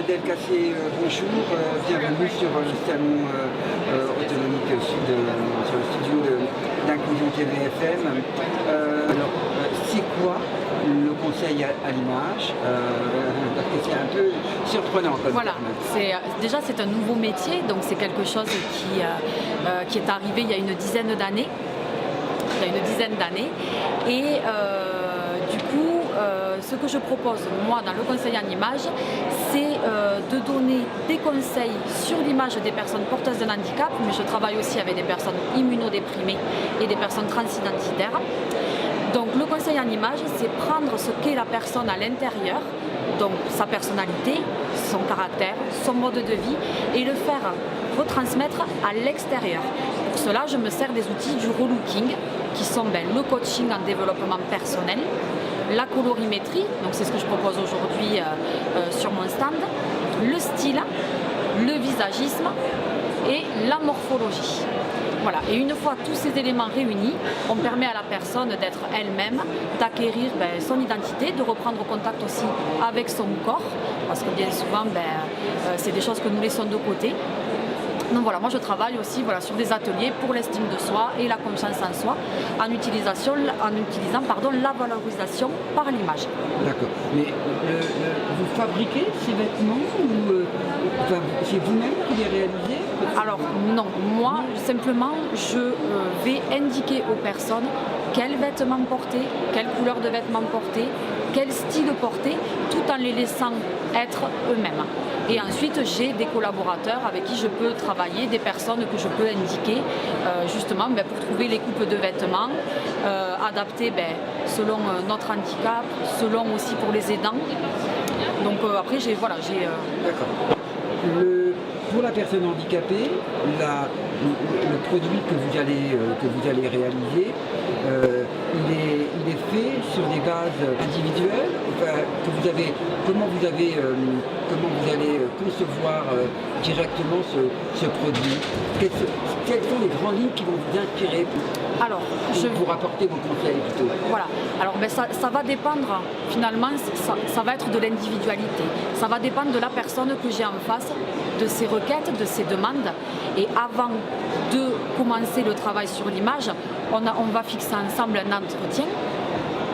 Delcassé, bonjour, bienvenue sur le salon autonomique sud, sur le studio d'Inclusion TVFM. Alors, c'est quoi le conseil à l'image? Parce que c'est un peu surprenant comme voilà, déjà c'est un nouveau métier, donc c'est quelque chose qui est arrivé il y a une dizaine d'années. Et du coup, ce que je propose, moi, dans le conseil en image, c'est de donner des conseils sur l'image des personnes porteuses d'un handicap, mais je travaille aussi avec des personnes immunodéprimées et des personnes transidentitaires. Donc le conseil en image, c'est prendre ce qu'est la personne à l'intérieur, donc sa personnalité, son caractère, son mode de vie, et le faire retransmettre à l'extérieur. Pour cela, je me sers des outils du relooking, qui sont le coaching en développement personnel, la colorimétrie, donc c'est ce que je propose aujourd'hui sur mon stand, le style, le visagisme et la morphologie. Voilà. Et une fois tous ces éléments réunis, on permet à la personne d'être elle-même, d'acquérir son identité, de reprendre contact aussi avec son corps, parce que bien souvent, c'est des choses que nous laissons de côté. Donc voilà, moi je travaille aussi sur des ateliers pour l'estime de soi et la confiance en soi en utilisant la valorisation par l'image. D'accord. Mais vous fabriquez ces vêtements ou c'est vous-même qui les réalisez? Alors non, moi simplement je vais indiquer aux personnes quels vêtements porter, quelle couleur de vêtements porter, quel style porter, tout en les laissant être eux-mêmes. Et ensuite, j'ai des collaborateurs avec qui je peux travailler, des personnes que je peux indiquer justement pour trouver les coupes de vêtements adaptées selon notre handicap, selon aussi pour les aidants. Donc après, j'ai... D'accord. Pour la personne handicapée, le produit que vous allez réaliser, il est fait sur des bases individuelles. Comment vous allez concevoir directement ce produit? Quelles sont les grandes lignes qui vont vous inspirer pour apporter vos conseils plutôt? Voilà. Alors ça va dépendre, finalement, ça va être de l'individualité. Ça va dépendre de la personne que j'ai en face, de ses requêtes, de ses demandes. Et avant de commencer le travail sur l'image, on va fixer ensemble un entretien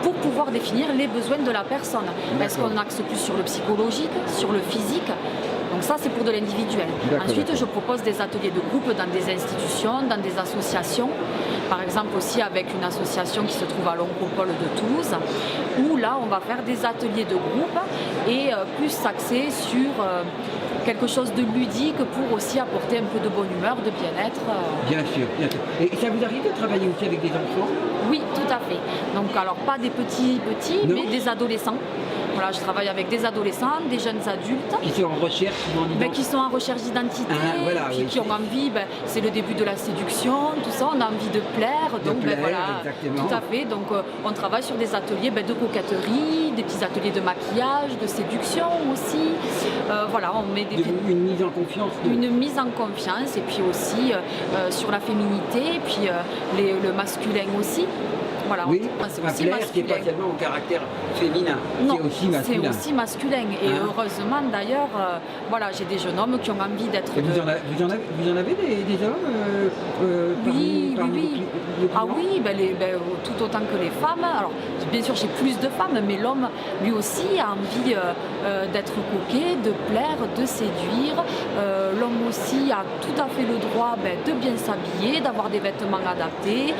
pour pouvoir définir les besoins de la personne. Est-ce qu'on axe plus sur le psychologique, sur le physique? Donc ça, c'est pour de l'individuel. Ensuite, je propose des ateliers de groupe dans des institutions, dans des associations. Par exemple aussi avec une association qui se trouve à l'Oncopole de Toulouse, où là, on va faire des ateliers de groupe et plus axés sur quelque chose de ludique pour aussi apporter un peu de bonne humeur, de bien-être. Bien sûr, bien sûr. Et ça vous arrive de travailler aussi avec des enfants? Oui, tout à fait. Donc alors pas des petits, mais des adolescents. Voilà, je travaille avec des adolescents, des jeunes adultes. Qui sont en recherche qui sont en recherche d'identité, qui ont envie, c'est le début de la séduction, tout ça, on a envie de plaire. Exactement. Tout à fait. Donc on travaille sur des ateliers de coquetterie, des petits ateliers de maquillage, de séduction aussi. On met une mise en confiance. Une mise en confiance, et puis aussi sur la féminité, et puis le masculin aussi. Voilà, oui, c'est aussi masculin. Qui n'est pas seulement au caractère féminin, non, c'est aussi masculin. C'est aussi masculin. Et heureusement d'ailleurs, j'ai des jeunes hommes qui ont envie d'être... Vous en avez des hommes oui. Ah oui, tout autant que les femmes. Alors bien sûr j'ai plus de femmes, mais l'homme lui aussi a envie d'être coquet, de plaire, de séduire. L'homme aussi a tout à fait le droit de bien s'habiller, d'avoir des vêtements adaptés,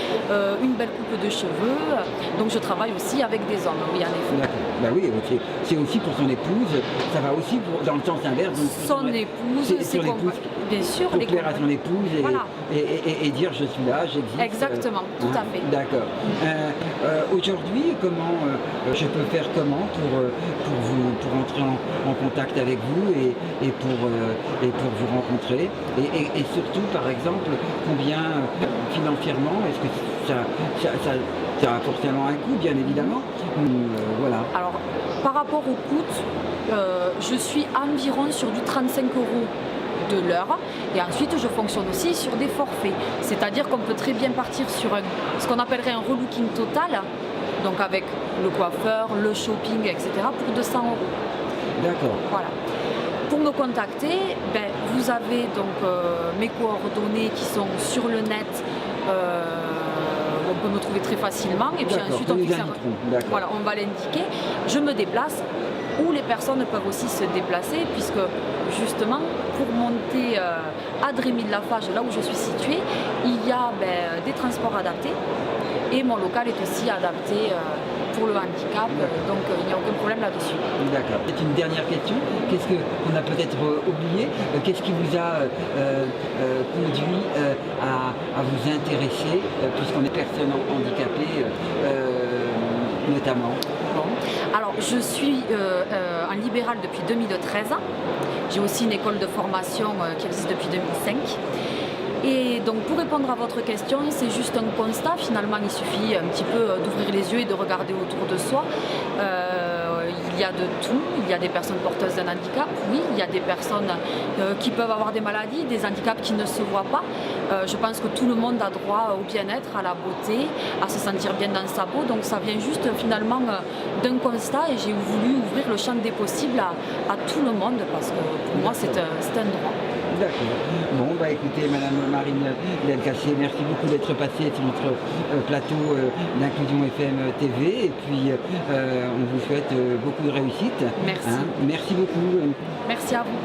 une belle coupe de cheveux. Donc je travaille aussi avec des hommes, oui, en effet. D'accord. Oui, ok. C'est aussi pour son épouse, ça va aussi dans le sens inverse. Son épouse, c'est bien sûr. Pour plaire à son épouse et dire je suis là, j'existe. Exactement, tout à fait. D'accord. Aujourd'hui, comment je peux faire pour entrer en contact avec vous et pour vous rencontrer et surtout, par exemple, combien financièrement est-ce que ça a forcément un coût, bien évidemment. Voilà. Alors, par rapport au coût, je suis environ sur du 35 € de l'heure, et ensuite je fonctionne aussi sur des forfaits, c'est-à-dire qu'on peut très bien partir sur ce qu'on appellerait un relooking total, donc avec le coiffeur, le shopping, etc., pour 200 €. D'accord. Voilà. Pour me contacter, vous avez donc mes coordonnées qui sont sur le net. On peut me trouver très facilement et puis ensuite voilà, on va l'indiquer. Je me déplace ou les personnes peuvent aussi se déplacer puisque justement pour monter à Drémy-de-la-Fage, là où je suis située, il y a des transports adaptés et mon local est aussi adapté pour le handicap, donc il n'y a aucun problème là-dessus. D'accord. C'est une dernière question. Qu'est-ce qu'on a peut-être oublié? Qu'est-ce qui vous a conduit à vous intéresser, puisqu'on est personne handicapée notamment? Alors, je suis en libéral depuis 2013. J'ai aussi une école de formation qui existe depuis 2005. Et donc pour répondre à votre question, c'est juste un constat. Finalement, il suffit un petit peu d'ouvrir les yeux et de regarder autour de soi. Il y a de tout. Il y a des personnes porteuses d'un handicap, oui. Il y a des personnes qui peuvent avoir des maladies, des handicaps qui ne se voient pas. Je pense que tout le monde a droit au bien-être, à la beauté, à se sentir bien dans sa peau. Donc ça vient juste finalement d'un constat et j'ai voulu ouvrir le champ des possibles à tout le monde parce que pour moi c'est un droit. D'accord. Bon, écoutez, Madame Marine Delcassier, merci beaucoup d'être passée sur notre plateau d'Inclusion FM TV. Et puis, on vous souhaite beaucoup de réussite. Merci. Merci beaucoup. Merci à vous.